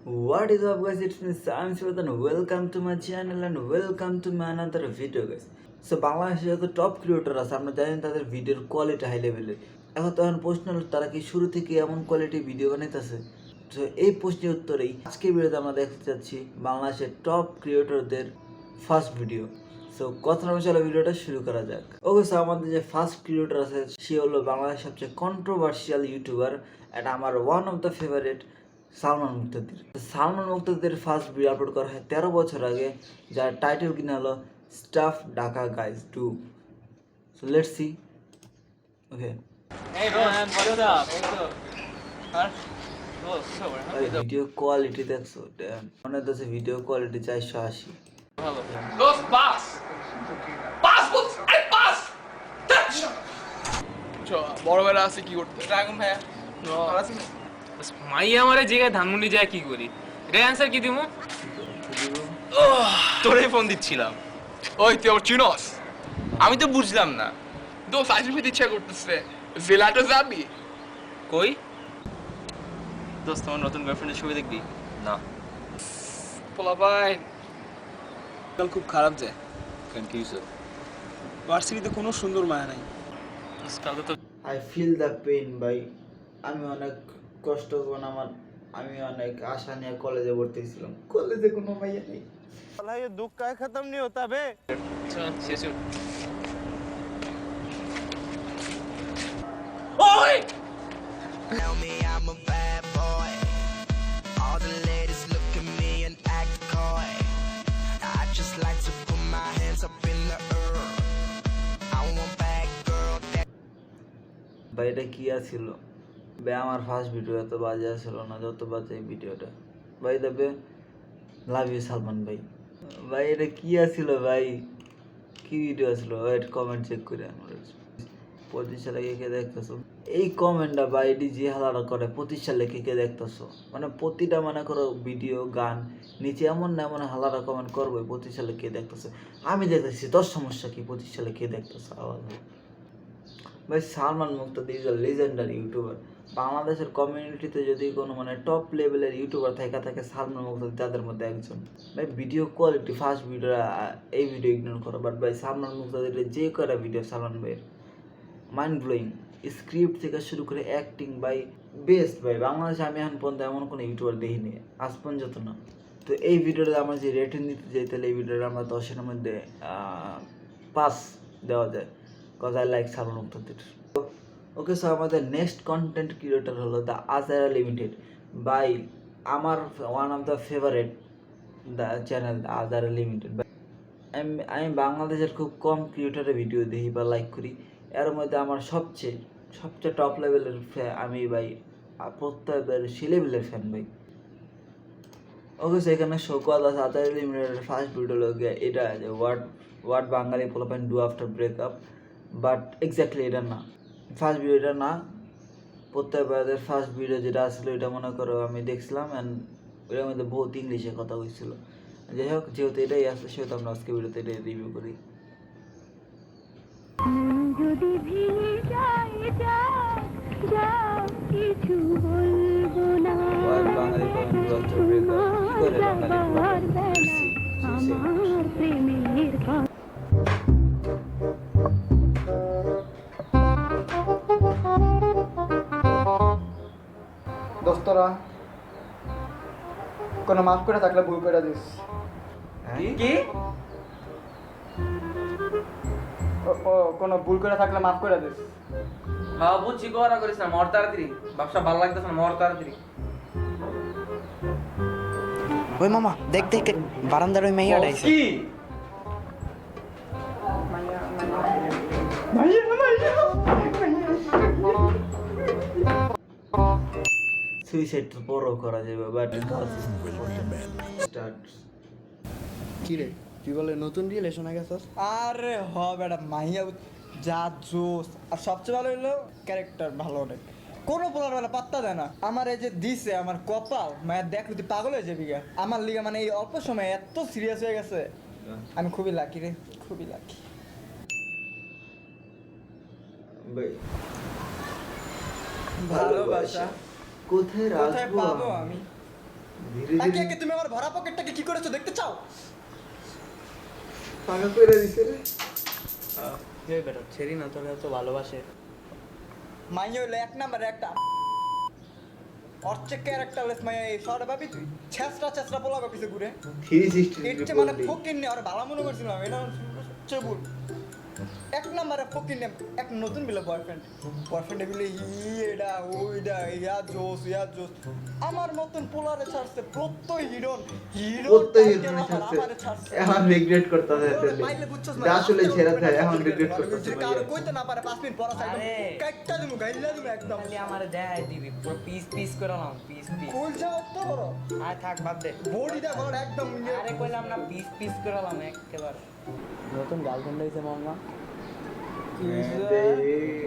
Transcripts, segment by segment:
What is up guys, it's me Sam Shivat and welcome to my channel and welcome to my another video guys. So বাংলাদেশে যত top creator আছে আমরা জানি তাদের ভিডিওর quality high লেভেলের। এখন প্রশ্ন হলো তারা কি শুরু থেকে এমন কোয়ালিটি ভিডিও বানাইতেছে? তো এই প্রশ্নের উত্তরেই আজকের ভিডিওতে আমরা দেখতে চাচ্ছি বাংলাদেশের টপ ক্রিয়েটরদের ফার্স্ট ভিডিও। সো কথা না চলো ভিডিওটা শুরু করা যাক। ওকে, সো আমাদের যে ফার্স্ট ক্রিয়েটর আছে সে হলো বাংলাদেশের সবচেয়ে কন্ট্রোভার্সিয়াল ইউটিউবার, এটা আমার one of the favourite Salman Muktadir. Salman Muktadir first video upload করা হয় 13 বছর আগে, যার টাইটেল কিনা হলো stuff Dhaka guys 2। So let's see. Okay, video quality দেখছো? মনে হচ্ছে ভিডিও কোয়ালিটি 480। বড় বেলা আছে কি করতে ড্রাগন ভাইয়া মাই আমারে জায়গায় ধানমন্ডি যায় কি করি? এটা অ্যান্সার কি দিমু? তোরে ফোন দিচ্ছিলাম। ওই তুই আমার চিনস? আমি তো বুঝলাম না। দোষ আইসক্রিম ইচ্ছা করতেছে, জেলাটো যাবি? কই দোস্ত, তোমার নতুন গার্লফ্রেন্ডের ছবি দেখবি? না। পোলা ভাই কাল খুব খারাপ যায়। কেন কি হইছে? ভার্সিটিতে কোনো সুন্দর মায়া নাই। কালকে তো আই ফিল দ্য পেইন ভাই। আমি অনেক কষ্ট করে আমি অনেক আশা নিয়ে কলেজে ভর্তি ছিলাম, কলেজে কোনো মাইয়া নেই। साला ये दुख का खत्म नहीं होता बे। শেষ। ওই Tell me I'm a bad boy. All the ladies look at me and act coy. I just like to put my hands up in the air. I want bad girl that ভাই এটা কি আছিল ভাই? আমার first video এত বাজে আসছিল না যত বাজে এই ভিডিওটা ভাই। তবে লাভ ইউ সালমান ভাই। ভাই এটা কি আছিল ভাই? কি ভিডিও আসলো? ওয়েট, কমেন্ট চেক করে আমরা 25 সালে কে দেখতেছো? এই কমেন্টটা ভাই এটি যে হালাটা করে 25 সালে কে দেখতেছো, মানে প্রতিটা মনে করো ভিডিও গান নিচে এমন না এমন হালাটা কমেন্ট করবো 25 সালে কে দেখতেছো। আমি দেখতেছি 10 সমস্যা কি 25 সালে কে দেখতেছো আওয়াজ ভাই। সালমান মুক্তাদি ইজ আ লেজেন্ডারি ইউটিউবার। বাংলাদেশের কমিউনিটিতে যদি কোনো মানে টপ লেভেলের ইউটিউবার থাকে সালমান মুক্তাদি তাদের মধ্যে একজন। ভাই ভিডিও কোয়ালিটি ফার্স্ট ভিডিও, এই ভিডিও ইগনোর করো, বাট ভাই সালমান মুক্তাদির যে কয়টা ভিডিও সালমান ভাইয়ের মাইন্ড ব্লোয়িং। স্ক্রিপ্ট থেকে শুরু করে অ্যাক্টিং ভাই বেস্ট ভাই। বাংলাদেশে আমি এখন পর্যন্ত এমন কোনো ইউটিউবার দেখিনি আজ পর্যন্ত না। তো এই ভিডিওটা আমরা যে রেটিং দিতে যাই তাহলে এই ভিডিওটা আমরা 10-এর মধ্যে 5 দেওয়া যায়, cause I like Salman Muktadir. Okay, so আমাদের নেক্সট কন্টেন্ট ক্রিয়েটর হলো দ্য আজারা লিমিটেড। বাই আমার one of the favourite the channel Ajaira limited. আমি বাংলাদেশের খুব কম ক্রিয়েটরের ভিডিও দেখি বা লাইক করি, এর মধ্যে আমার সবচেয়ে টপ লেভেলের আমি ভাই প্রত্যেকের সে লেভেলের ফ্যান ভাই। ওকে, সেখানে শোকত আছে আজারা লিমিটেডের ফার্স্ট ভিডিও লোকে এটা যে হোয়াট বাঙালি পোলাপাইন do after breakup, but exactly এটা না, ফার্স্ট ভিডিওটা না। প্রত্যেকবারের ফার্স্ট ভিডিও যেটা আসলো এটা মনে করো আমি দেখছিলাম অ্যান্ড এটার মধ্যে বহুত ইংলিশে কথা হয়েছিল। যাই হোক, যেহেতু এটাই আসলে সেহেতু আমরা আজকে ভিডিওতে এটাই রিভিউ করি। যদি ভেঙে যায় কিছু বলবো না। বাঙালি কি করে বাঙালি আমার প্রেমের দোস্তরা কোনো মাফ করে থাকলে ভুল করে দিস। কি ও কোনো ভুল করে থাকলে মাফ করে দিস। হ্যাঁ বুঝছি, করা করিস না, মর তাড়াতাড়ি। ব্যবসা ভালো লাগতেছে না, মর তাড়াতাড়ি। ওই মামা দেখ দেখ বারান্দার ওই মেয়েটা আইছে। কি সুইসাইড তো বড় করা যাবে, বাট স্টার্ট। কি রে তুই বলে নতুন রিলেশন হয়ে গেছস? আরে হ বেটা মাইয়া যা জোস, আর সবচেয়ে ভালো হলো ক্যারেক্টার ভালো অনেক। কোনো পোলার বেলা পাত্তা দেয় না। আমার এই যে দিছে আমার কপাল মায়ের দেখলে তুই পাগল হয়ে যাবি গা। আমার লিগা মানে এই অল্প সময় এত সিরিয়াস হয়ে গেছে, আমি খুবই লাকি রে, খুবই লাকি ভাই। ভালোবাসা কোথায় কোথায় রাখবো পাবো আমি? ধীরে একে ধীরে একে তুমি আমার ভরা পকেটটাকে কি করেছো দেখতে চাও? ফাঁকা করে দিছে রে। বেটা ছেড়ি না, তোরা তো ভালোবাসে। মাইয়া হইলো এক নাম্বার একটা অর্চে ক্যারেক্টারলেস মাইয়া। এই শহরে ভাবি তুই ছেঁচড়া ছেঁচড়া পোলা পিছে ঘুরে 360 এর চেয়ে মানে ফকির নিয়ে আর ভালো মনে করছিলাম। এটা সবচেয়ে ভুল। এক নাম্বারে ফকির নিয়ে এক নতুন বিলে বয়ফ্রেন্ডে বিলে এটা ওইটা ইয়া জোস ইয়া জোস। আমার মতন পোলারে ছাড়ছে প্রত্যয় হিরোন প্রত্যেক ছাড়ছে। এখন রিগ্রেট করতেছে মাইলে বুঝছস না যা আসলে ছেড়ে দেয় এখন রিগ্রেট করতেছে ভাই। কারো কইতে না পারে 5 মিনিট পর সাইড আরে। কাটটা দিমু গাইলা দিমু একদম। খালি আমারে দেয় দিবি, পুরো পিস পিস করে নাও, পিস পিস। কই যাও তো বড় আর থাক বাদ দে। বডিটা বড় একদম আরে কইলাম না পিস পিস করে নাও একেবারে। নতুন গার্লফ্রেন্ড হইছে মামা।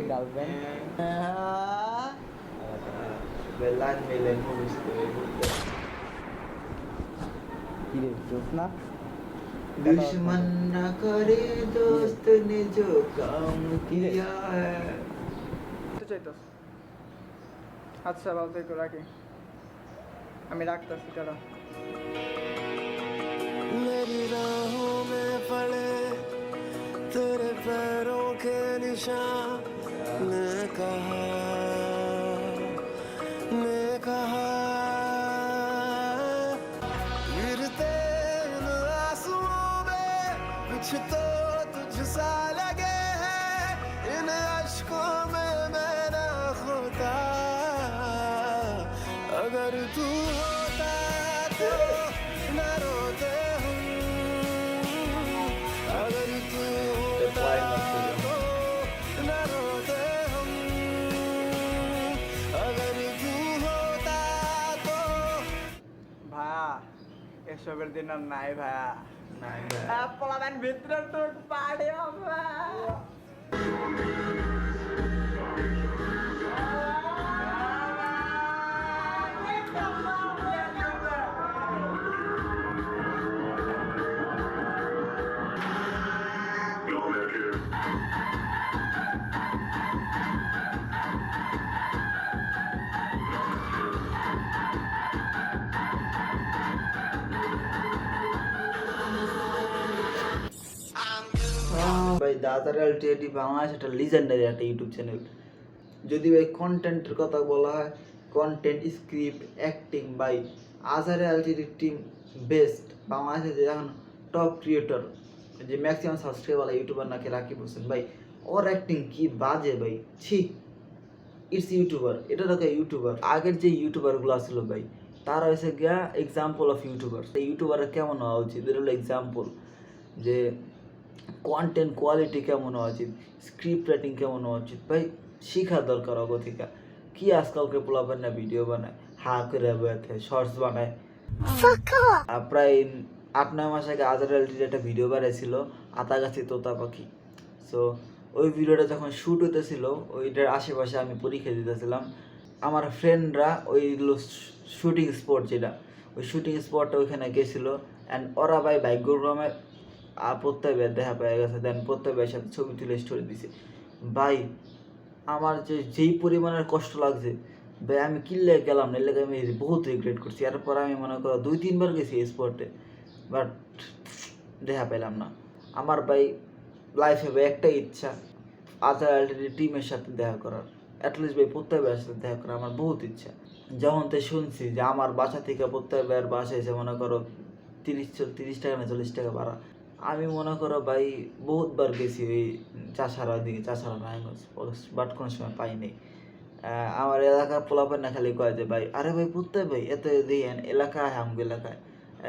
গার্লফ্রেন্ড বেলান মেলে মুভিস কি রে জোস না दुश्मन न करे दोस्त ने जो काम किया है। তো চাইতাস। আচ্ছা বলতে একটু রাখি, আমি রাখতাছি টাটা। मेरी राहों में पड़े तेरे पैरों के निशान। मैं कहा गिरते इन आंसुओं में कुछ तो तुझसा लगे है। इन अश्कों में मैं ना खोता, अगर तू होता तो न रोते हम। अगर तू होता तो न रोते हम। अगर तू होता तो ভাইয়া এসবের দিন আর নাই ভাইয়া। নাই ভাই। পোলাবেন ভিতরে তো পাড়ে বাবা। ভাই দাদার এলটিডি বাংলাদেশ একটা লিজেন্ডারি একটা ইউটিউব চ্যানেল। যদি ভাই কন্টেন্টের কথা বলা হয়, content script acting by Azhar LTD team best. বাংলাদেশে যে এখন টপ ক্রিয়েটর যে ম্যাক্সিমাম সাবস্ক্রাইবার ইউটিউবার নাকি রাকিব হোসেন ভাই, ওর অ্যাক্টিং কি বাজে ভাই, ছি। ইটস ইউটিউবার, এটা তো ইউটিউবার। আগের যে ইউটিউবারগুলো ছিল ভাই, তারা হয়েছে গিয়া এক্সাম্পল অফ ইউটিউবার। এই ইউটিউবারের কেমন হওয়া উচিত, এটা হলো এক্সাম্পল যে কন্টেন্ট কোয়ালিটি কেমন হওয়া উচিত, স্ক্রিপ্ট রাইটিং কেমন হওয়া উচিত ভাই, শিখা দরকার অগতিকা। কি আজকালকে পোলাপেন না ভিডিও বানায়, হা করে বসে শর্টস বানায়। প্রায় 8-9 মাস আগে আজহার এলটিডি একটা ভিডিও বানাইছিল আতাগাছি তোতা পাখি। সো ওই ভিডিওটা যখন শ্যুট হতেছিল, ওইটার আশেপাশে আমি পরীক্ষা দিতেছিলাম। আমার ফ্রেন্ডরা ওইগুলো শুটিং স্পট, যেটা ওই শুটিং স্পটটা ওইখানে গেছিলো। অ্যান্ড ওরা ভাই ভাগ্যক্রমে প্রত্যয় ভাইয়ের দেখা পেয়ে গেছে। দেন প্রত্যয় ভাইয়ের সাথে ছবি তুলে স্টোরি দিছে। ভাই আমার যেই পরিমাণের কষ্ট লাগছে ভাই, আমি কিনলে গেলাম না, এর লাগে আমি বহুত রিগ্রেট করছি। এরপর আমি মনে করো 2-3 বার গেছি এই স্পটে, বাট দেখা পেলাম না। আমার ভাই লাইফে ভাই একটাই ইচ্ছা, আজহার এলটিডি টিমের সাথে দেখা করার। অ্যাটলিস্ট ভাই প্রত্যয় ভাইয়ের সাথে দেখা করার আমার বহুত ইচ্ছা। যখন তো শুনছি যে আমার বাসা থেকে প্রত্যয় ভাইয়ের বাসা এসে মনে করো 30 টাকা না 40 টাকা ভাড়া, আমি মনে করো ভাই বহুতবার গেছি ওই চাষারা দিকে, চাষারা নারায়ণগঞ্জ, বাট কোনো সময় পাইনি। আমার এলাকার পোলাপের না খালি কয় যে ভাই, আরে ভাই প্রত্যয় ভাই এত দেখেন এলাকায়, আমগো এলাকায়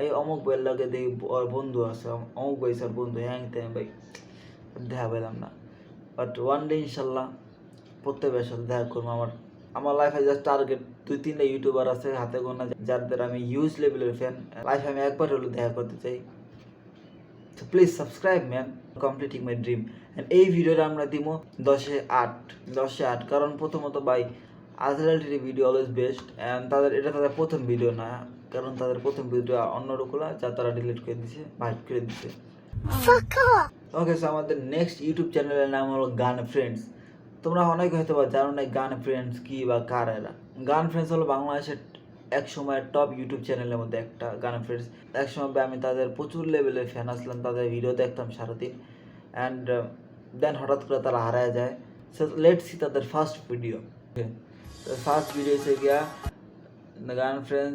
এই অমুক ভাইয়ের লাগে দেখি ওর বন্ধু আছে, অমুক ভাই স্যার বন্ধু, হ্যাঁ তেন ভাই দেখা পেলাম না। বাট ওয়ান ডে ইনশাল্লাহ প্রত্যেক ভাইয়ের সাথে দেখা করবো। আমার লাইফে জাস্ট টার্গেট 2-3টা ইউটিউবার আছে হাতে গোনা, যাদের আমি হিউজ লেভেলের ফ্যান। লাইফে আমি একবার হলেও দেখা করতে চাই। তো please subscribe man, completing my dream. And এই ভিডিওটা আমরা দিব 10-8, কারণ প্রথমত ভাই Azhar LTD video always best. And এটা তাদের প্রথম ভিডিও না, কারণ তাদের প্রথম ভিডিও অন্যরকম, যা তারা ডিলিট করে দিছে, ভাইট করে দিছে। ওকে, সো আমাদের নেক্সট ইউটিউব চ্যানেলের নাম হলো গান ফ্রেন্ডস। তোমরা অনেক হয়তো বা জানো না গান ফ্রেন্ডস কি বা কার এরা। গান ফ্রেন্ডস হলো বাংলাদেশের এক সময় টপ ইউটিউব চ্যানেলের মধ্যে একটা গান ফ্রেন্ডস। এক সময় ভাই আমি তাদের প্রচুর লেভেলের ফ্যান আসলাম, তাদের ভিডিও দেখতাম সারাদিন। অ্যান্ড দেন হঠাৎ করে তারা হারায় যায়। সো লেটস সি তাদের ফার্স্ট ভিডিও। ফার্স্ট ভিডিও হচ্ছে গিয়া দ্য গান ফ্রেন্ড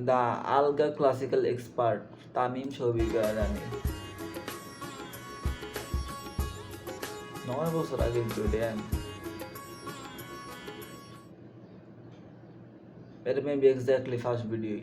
দ্য আলগা ক্লাসিক্যাল এক্সপার্ট তামিম শফিকা রানী। 9 বছর আগে video. It may be exactly first video.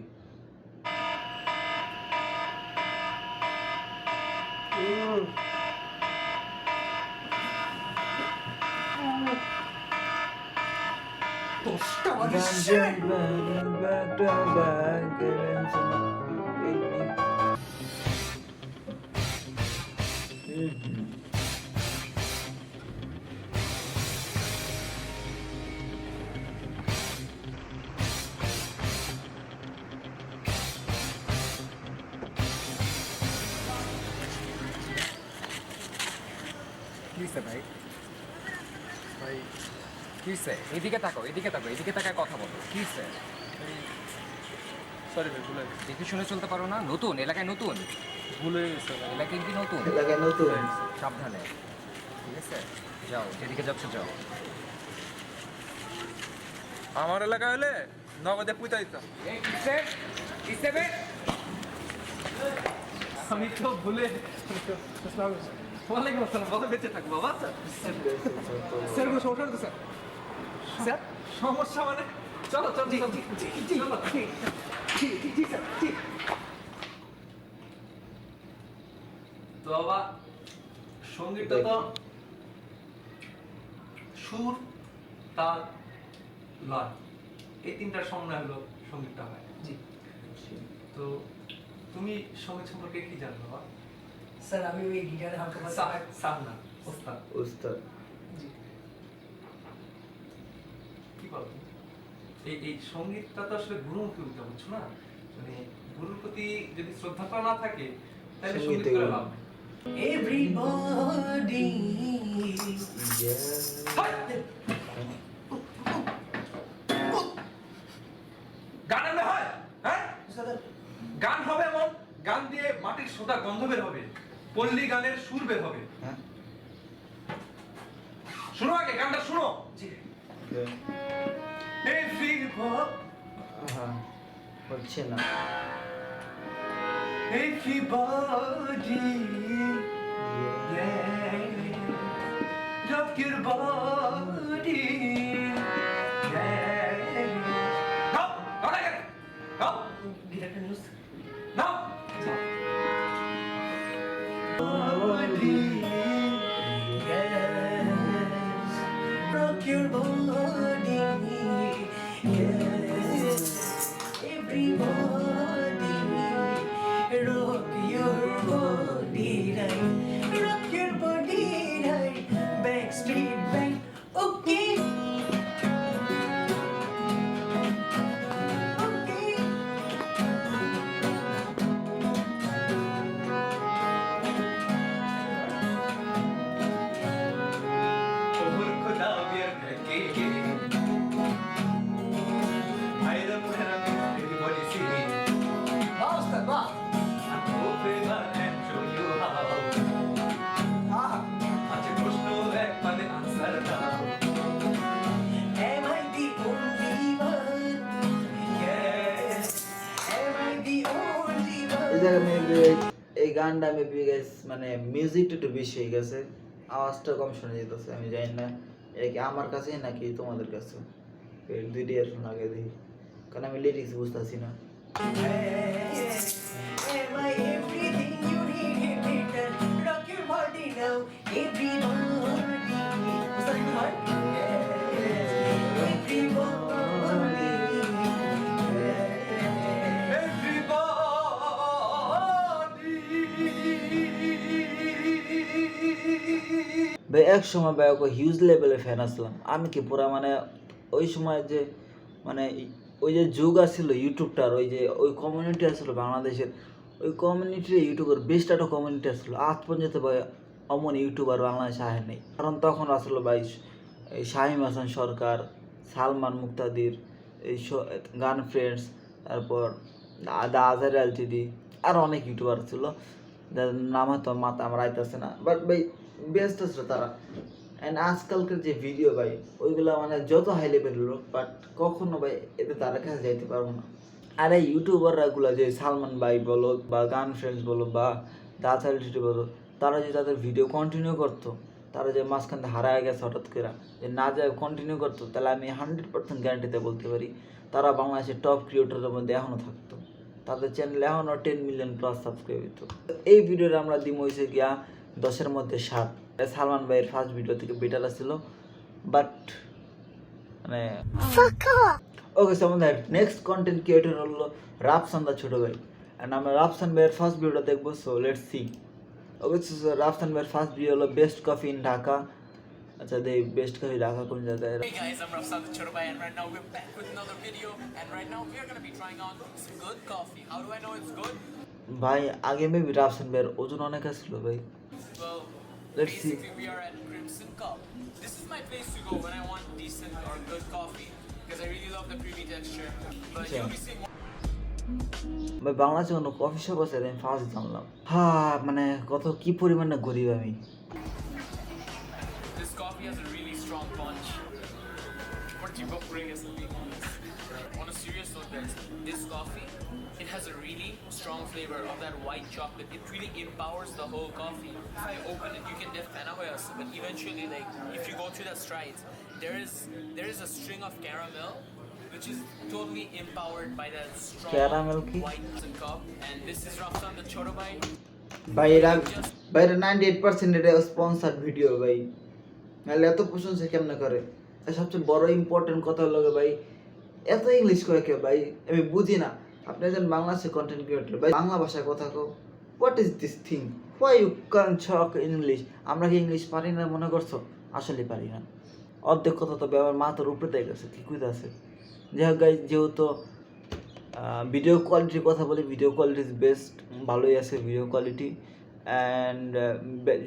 কিসে ভাই ভাই কিসে এদিকে তাকাও এদিকে তাকাও এদিকে তাকায় কথা বলো কিসে সরি ভাই ভুলে দেখে শুনে চলতে পারো না নতুন এলাকায় নতুন ভুলে গেছে এলাকায় কি নতুন এলাকায় নতুন। সাবধানে ঠিক আছে যাও যেদিকে যাচ্ছ যাও আমার এলাকা হলে নগদে পুঁতা দিতাম। এই কিসে কিসে বে আমি তো ভুলে ওয়ালাইকুম আসসালাম বাবা বেঁচে থাকবো বাবা স্যার কোনো সমস্যা হতো স্যার স্যার সমস্যা মানে চলো চলো চলো তো বাবা সঙ্গীতটা তো সুর তাল লয় এই তিনটার সমন্বয় হলো সঙ্গীতটা হয় জি। তো তুমি সঙ্গীত সম্পর্কে কি জানো বাবা? স্যার আমি ওই গিটারে হালকা সাহনা ওস্তাদ উস্তাদ। কি বলো তুমি? এই সঙ্গীতটা তো আসলে গুরুমুখী হতে বুঝছো না, মানে গুরুর প্রতি যদি শ্রদ্ধাটা না থাকে তাহলে সঙ্গীত করে লাভ নেই। এভরিবডি গান এমন হয় হ্যাঁ? গান হবে এমন গান দিয়ে মাটির সোদা গন্ধ বের হবে, পল্লী গানের সুর বের হবে। হ্যাঁ শোনো আগে গানটা শোনো। হচ্ছে না। Everybody, yeah, rock your body, yeah. No, not again. No, গিটারটা news no. body yes rock your body yes everybody rock your body right backstreet back okay okay Over khuda bir ke ayda muhram everybody singing. Master wow Open and show you how. আচ্ছা প্রশ্ন এক মানে answer দাও। am I the only one yes am I the only one এই জায়গায় maybe এই গানটা maybe guys মানে মিউজিকটা একটু বেশি হয়ে গেছে, আওয়াজটা কম শোনা যেতেছে। আমি জানি না এটা কি আমার কাছে নাকি তোমাদের কাছে। দুইটি ইয়ারফোন আগে দেখি, কারণ আমি লিরিক্স বুঝতেছি না। Yes. Am I everything you need in return? Rock your body now, everybody. Was that hard? Yes. Everybody. Yes. ভাই এক সময় ভাই ওকে হিউজ লেভেলের ফ্যান আসলাম আমি, কি পুরা মানে ওই সময় যে মানে ওই যে যুগ আসছিল ইউটিউবটার, ওই যে ওই কমিউনিটি আসলো বাংলাদেশের, ওই কমিউনিটির ইউটিউবের বেস্ট একটা কমিউনিটি আসলো। আজ পর্যন্ত ভাই অমন ইউটিউবার বাংলাদেশে আহে নেই। কারণ তখন আসলো ভাই এই শাহিম হাসান সরকার, সালমান মুক্তাদির, এই গান ফ্রেন্ডস, তারপর দা আজার এলটিডি, আর অনেক ইউটিউবার ছিল যাদের নাম হয়তো মাথা আমার আইতেছে না, বাট ভাই বেস্ট ছিল তারা। অ্যান্ড আজকালকার যে ভিডিও ভাই ওইগুলো মানে যত হাই লেভেল লোক, বাট কখনো ভাই এতে তারা কাছে যাইতে পারবো না। আর এই ইউটিউবাররাগুলো যে সালমান ভাই বলো বা গান ফ্রেন্ডস বলো বা দা আজার এলটিডি বলো, তারা যে তাদের ভিডিও কন্টিনিউ করতো, তারা যে মাঝখান থেকে হারায় গেছে হঠাৎ করে, যে না যায় কন্টিনিউ করতো, তাহলে আমি 100% গ্যারান্টিতে বলতে পারি তারা বাংলাদেশের টপ ক্রিয়েটরের মধ্যে এখনও থাকতো। তাদের চ্যানেলে এখনও 10 মিলিয়ন প্লাস সাবস্ক্রাইব হতো। এই ভিডিওটা আমরা দিম হয়েছে গিয়া 10-এর মধ্যে 7। সালমান ভাইয়ের ফার্স্ট ভিডিও থেকে বেটার ছিল, বাট মানে ওকে। সো আমাদের নেক্সট কন্টেন্ট ক্রিয়েটর হলো রাফসান দা ছোট ভাই, অ্যান্ড আমরা রাফসান ভাইয়ের ফার্স্ট ভিডিওটা দেখবো। So let's see. Okay, so Rafsan ভাইয়ের ফার্স্ট ভিডিও হলো বেস্ট কফি ইন ঢাকা। আচ্ছা দেই বেস্ট কফি ঢাকা কোন জায়গায়? Hey guys, I'm Rafsan the Chorbai, and right now we're back with another video. And right now we're gonna be trying out some good coffee. How do I know it's good? ভাই আগে maybe Rafsan ভাইয়ের ওজন অনেক ছিল ভাই। Well, Let's see. basically we are at Crimson Cup. This is my place to go when I want decent or good coffee because I really love the creamy texture. But you'll be seeing ভাই বাংলাদেশে কোনো coffee shop আছে আমি first জানলাম। হ্যাঁ মানে কত কি পরিমাণে গরিব আমি। this coffee has a really strong punch. What you go bring is on a serious note, guys, this coffee, it has a really strong flavor of that white chocolate. It really empowers the whole coffee. If I open it, you can def but eventually, like if you go through the strides, there is a string of caramel, which is totally empowered by that strong Caramel ki? white cup. And this is Rafsan the Chorbai. ভাই এরা 98% এটা sponsor video ভাই, নাহলে এত প্রশংসা কেমনে করে? আর সবচেয়ে বড় ইম্পর্টেন্ট কথা হলো ভাই এত ইংলিশ করে কে ভাই, আমি বুঝি না। আপনি একজন বাংলাদেশে কন্টেন্ট ক্রিয়েটর ভাই, বাংলা ভাষায় কথা কও। What is this thing? Why you can talk English? আমরা কি ইংলিশ পারি না মনে করছো? আসলে পারি না। অর্ধেক কথা তো আমার মাথার উপরে দিয়ে গেছে, কি কইতে আছে। যাই হোক গাইজ, যেহেতু ভিডিও কোয়ালিটির কথা বলি, ভিডিও কোয়ালিটি ইজ বেস্ট, ভালোই আছে video quality. And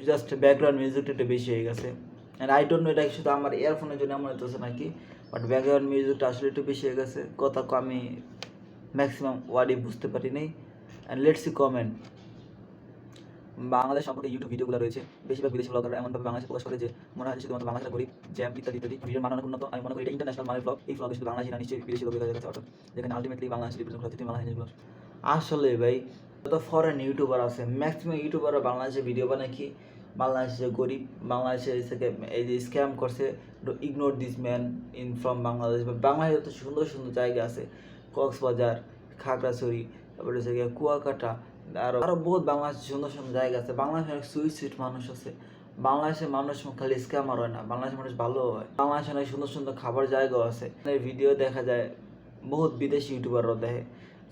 just background মিউজিকটা একটু বেশি হয়ে গেছে। অ্যান্ড আই ডোন্ট নো এটা শুধু আমার ইয়ারফোনের জন্য এমন হইতেছে নাকি, বাট ব্যাকগ্রাউন্ড মিউজিকটা আসলে একটু বেশি হয়ে গেছে। কথা আমি ম্যাক্সিমাম ওয়ার্ডই বুঝতে পারি নাই। And let's see comment. Bangladesh সম্পর্কে ইউটিউব ভিডিওগুলো রয়েছে, বেশিরভাগ বিদেশি ব্লগাররা এমনভাবে বাংলাদেশে প্রকাশ করে যে মনে হয় শুধুমাত্র বাংলাদেশের গরিব, জ্যাম ইত্যাদি ইত্যাদি। ভিডিওর মান অনেক উন্নত। আমি মনে করি এটা ইন্টারন্যাশনাল মানের ব্লগ। এই ব্লগে শুধু বাংলাদেশি না, নিশ্চয়ই বিদেশি লোকের কাছে অর্থাৎ যেখানে আলটিমেটলি বাংলাদেশ রিপ্রেজেন্ট করা হচ্ছে বাংলাদেশ নিউজ। আসলে ভাই যত ফরেন ইউটিউবার আছে ম্যাক্সিমাম ইউটিউবাররা বাংলাদেশে ভিডিও বানায় কি বাংলাদেশে গরিব, বাংলাদেশে থেকে এই যে স্ক্যাম করছে, ignore this man in from Bangladesh. বা বাংলাদেশে যত সুন্দর সুন্দর জায়গা আছে, কক্সবাজার, খাগড়াছড়ি, তারপরে হচ্ছে গিয়ে কুয়াকাটা, আরও বহুত বাংলাদেশে সুন্দর সুন্দর জায়গা আছে। বাংলাদেশে অনেক সুইট সুইট মানুষ আছে। বাংলাদেশের মানুষ খালি স্ক্যামার হয় না, বাংলাদেশের মানুষ ভালো হয়। বাংলাদেশে অনেক সুন্দর সুন্দর খাবার জায়গাও আছে। ভিডিও দেখা যায় বহুত বিদেশি ইউটিউবাররাও দেখে।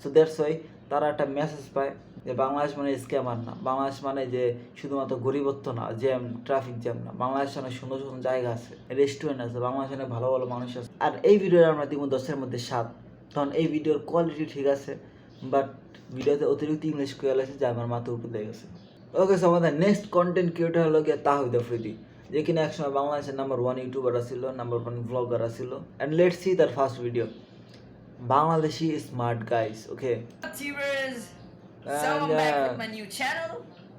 সো দ্যাটস ওয়াই তারা একটা মেসেজ পায় যে বাংলাদেশ মানে স্ক্যামার না, বাংলাদেশ মানে যে শুধুমাত্র গরিবত্ব না, জ্যাম ট্রাফিক জ্যাম না। বাংলাদেশে অনেক সুন্দর সুন্দর জায়গা আছে, রেস্টুরেন্ট আছে, বাংলাদেশে অনেক ভালো ভালো মানুষ আছে। আর এই ভিডিওটা আমরা দিব 10-এর মধ্যে 7। তখন এই ভিডিওর কোয়ালিটি ঠিক আছে, বাট ভিডিওতে অতিরিক্ত ইংলিশ করে আছে যা আমার মাথার উপর দিয়ে গেছে। ওকে, সো আমাদের নেক্সট কন্টেন্ট ক্রিয়েটর হলো গিয়ে তাহিদ আফ্রিদি, যে কিনা একসময় বাংলাদেশের নাম্বার 1 ইউটিউবার ছিল, নাম্বার 1 ব্লগার ছিল। অ্যান্ড লেটস সি তার first video, Bangladeshi smart guys. Okay, YouTubers, so I'm back with my new channel.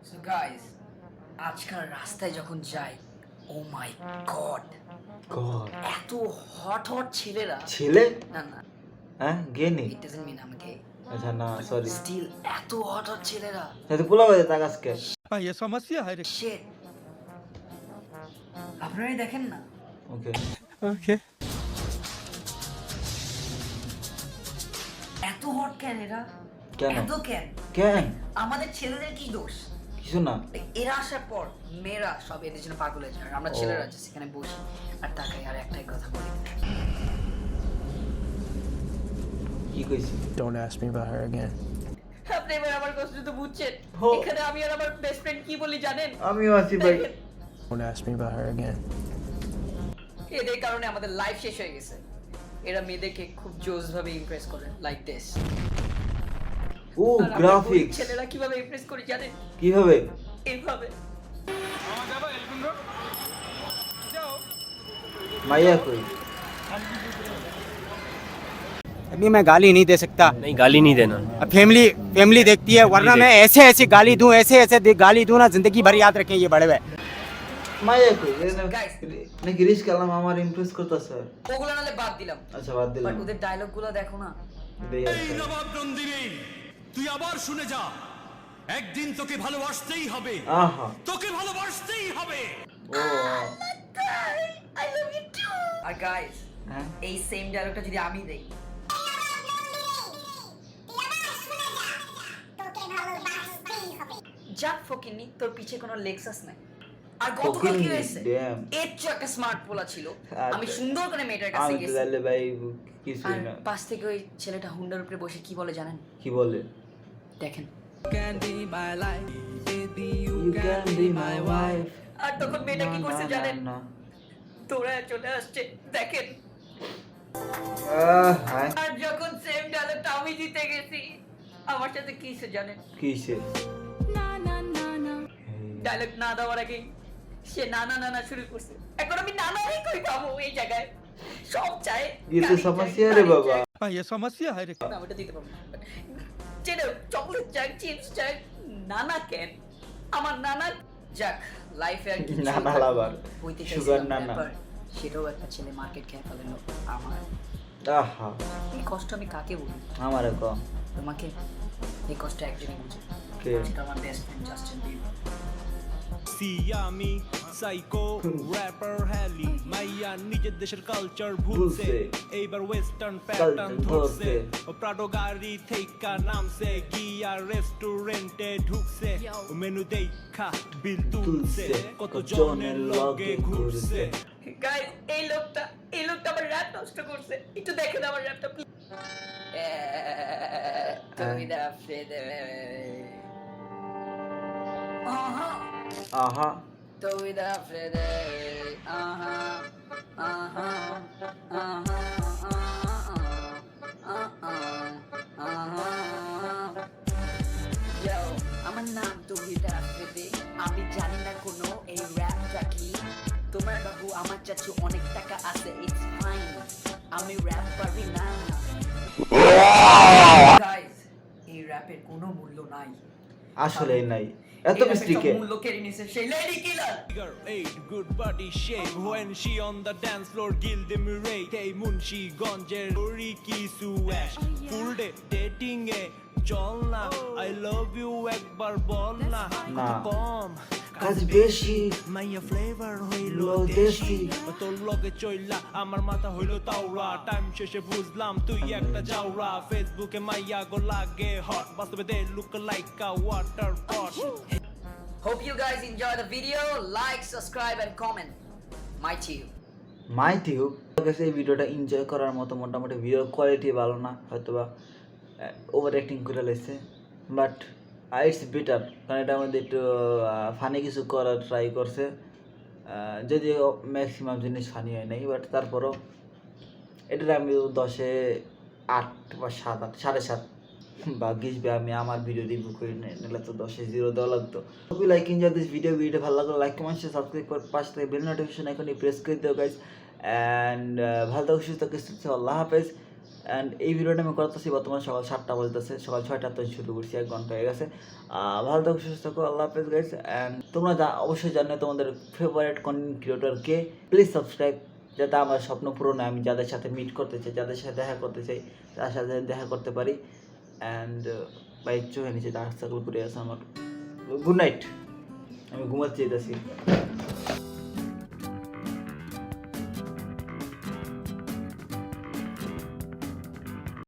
So guys, আজকাল রাস্তায় যখন যাই, oh my god, এত হট হট ছেলেরা। ছেলে না না, হ্যাঁ গে নেই, it doesn't mean I'm gay. আচ্ছা না সরি, Still এত হট হট ছেলেরা। তাহলে পোলা বাজে তাক আজকে Shit, আপনারাই দেখেন না। ওকে এত হট কেন এরা? কেন এত কেন? কেন আমাদের ছেলেদের কি দোষ? কিছু না, এরা আসার পর মেয়েরা সব এদের জন্য পাগল হয়ে যায়, আর আমরা ছেলেরা just এখানে বসি আর তাকাই আর একটাই কথা বলি, কি কইছি? Don't ask me about her again. আপনি এবার আমার কষ্ট তো বুঝছেন। এখানে আমি আর আমার বেস্ট ফ্রেন্ড কি বলি জানেন? আমিও আছি ভাই। Don't ask me about her again. এদের কারণে আমাদের লাইফ শেষ হয়ে গেছে। এরা মেয়েদেরকে খুব জোস ভাবে ইমপ্রেস করে, লাইক দিস। ও গ্রাফিক্স, ছেলেরা কিভাবে ইমপ্রেস করে জানেন? কিভাবে? এইভাবে। মাইয়া কই? अभी मैं गाली नहीं दे सकता। नहीं गाली नहीं देना। फैमिली फैमिली देखती है, वरना मैं ऐसे ऐसे गाली दूं, ऐसे ऐसे गाली दूं ना, जिंदगी भर याद रखें ये बड़े भाई। মাইয়া কই নাকি রিস্ক করলাম আমার ইমপ্রেস করতেছে ওগুলো নালে বাদ দিলাম, আচ্ছা বাদ দিলাম বাট ওদের ডায়লগ গুলো দেখো না। দেই আছে তুই আবার শুনে যা, একদিন তোকে ভালোবাসতেই হবে, আহা তোকে ভালোবাসতেই হবে। Oh I love you too. আর গাইস হ্যাঁ এই সেম ডায়লগটা যদি আমি দেই, যাক ফকিনি তোর পিছে কোনো লেক্সাস নাই। আর গতকাল কি হয়েছে, এর চেয়ে একটা স্মার্ট পোলা ছিল, আমি সুন্দর করে মেয়েটার কাছে আমি তো গেছি, জানলে ভাই কিছু আর না পাশ থেকে ওই ছেলেটা হুন্ডার উপরে বসে কি বলে জানেন? কি বলে দেখেন। You can be my wife আর তখন মেয়েটা কি করছে জানেন? না তোরা চলে আসছে দেখেন। হায় আর যখন সেম ডায়লগটা আমি দিতে গেছি, আমার সাথে কি হয়েছে জানেন? কিসে ডায়লগ না দেওয়ার আগে সে না না না না শুরু করছে। এখন আমি নানাই কই পাবো এই জায়গায়, সব চাই। ये तो समस्या रे बाबा ये समस्या है रे। না ওটা দিতে পারবো না। যেটা চকলেট চাই, চিপস চাই, নানা কেন আমার নানা। যাক লাইফে আর কিছু নানা লাভার সুগার নানা সেটাও একটা ছেলে মার্কেট খেয়ে ফেলেন আমার। আহা এই কষ্ট আমি কাকে বলি? আমারে কম তোমাকে। এই কষ্ট একজনই বুঝে, কে সেটা আমার best friend Justin Bieber. Siyami psycho rapper হ্যালি মাইয়া নিজের দেশের কালচার ভুলছে, এইবার ওয়েস্টার্ন প্যাটার্ন ধরছে, ও প্রাডো গাড়ি থেইকা নামছে, গিয়া রেস্টুরেন্টে ঢুকছে, মেনু দেখা বিল তুলছে, কত জনের লগে ঘুরছে। গাইস এই লোকটা আমার র‍্যাপ নষ্ট করছে, একটু দেখেন আমার র‍্যাপটা প্লিজ। তুমি দা ফেদে আহা আহা তুমি দা ফেদে আহা আহা আহা Yo, আমার নাম তুহিদা ফেদে। আমি জানি না কোনো এই র‍্যাপটা কি, তোমার বাবু আমার চাচু অনেক টাকা আছে, ইটস ফাইন, আমি র‍্যাপ পারি না। গাইস এই র‍্যাপের কোনো মূল্য নাই, আসলে নাই এত মিস্টেকে মূল্য কেড়ে নিছে সেই lady killer. Figure 8 good body shape when she on the dance floor gilde mirate, hey munshi gonjer riki suash full day dating e chol na, I love you ekbar bol na, kom কাজ বেশি মাইয়া flavour হইলো লো দেশি, দেশি তোর লগে চইলা আমার মাথা হইলো তাওরা, টাইম শেষে বুঝলাম তুই একটা জাউরা, ফেসবুকে মাইয়া গো লাগে হট, বাস্তবে they look like a water pot. Hope you guys enjoy the video, like, subscribe and comment. My too. My tube কাছে এই ভিডিওটা এনজয় করার মতো মোটামুটি ভিডিও কোয়ালিটি ভালো না, হয়তোবা ওভার অ্যাক্টিং করে লেছে, বাট ইটস বেটার, কারণ এটা আমাদের একটু ফানি কিছু করার ট্রাই করছে, যদিও ম্যাক্সিমাম জিনিস ফানি হয় নাই, বাট তারপরও এটার আমি 10-এ 8 বা 7 7.5 ভাগ্যিস আমি আমার ভিডিও রিভিউ করে নিলে তো 10-এ 0 দেওয়া লাগতো। Hope you like enjoy this video ভালো লাগলো লাইক কমেন্ট শেয়ার সাবস্ক্রাইব করে পাশে থেকে বেল নোটিফিকেশন আইকনে প্রেস করে দিও গাইস, অ্যান্ড ভালো থাকো সুস্থ থাকো, আল্লাহ হাফেজ। অ্যান্ড এই ভিডিওটা আমি করতেছি বর্তমানে সকাল 7টা বাজতেছে, সকাল 6টা তো শুরু করছি, 1 ঘন্টা হয়ে গেছে। ভালো থাকো সুস্থ থাকো, আল্লাহ হাফেজ গাইস। অ্যান্ড তোমরা অবশ্যই জানো তোমাদের ফেভারিট কন্টেন্ট ক্রিয়েটরকে, প্লিজ সাবস্ক্রাইব, যাতে আমার স্বপ্ন পূরণ হয়, আমি যাদের সাথে মিট করতে চাই, যাদের সাথে দেখা করতে চাই, তার সাথে দেখা করতে পারি। অ্যান্ড বাইক চোখে নিচে ডার্ক সার্কেল করে আছে আমার। গুড নাইট, আমি ঘুমাতে চাইতেছি।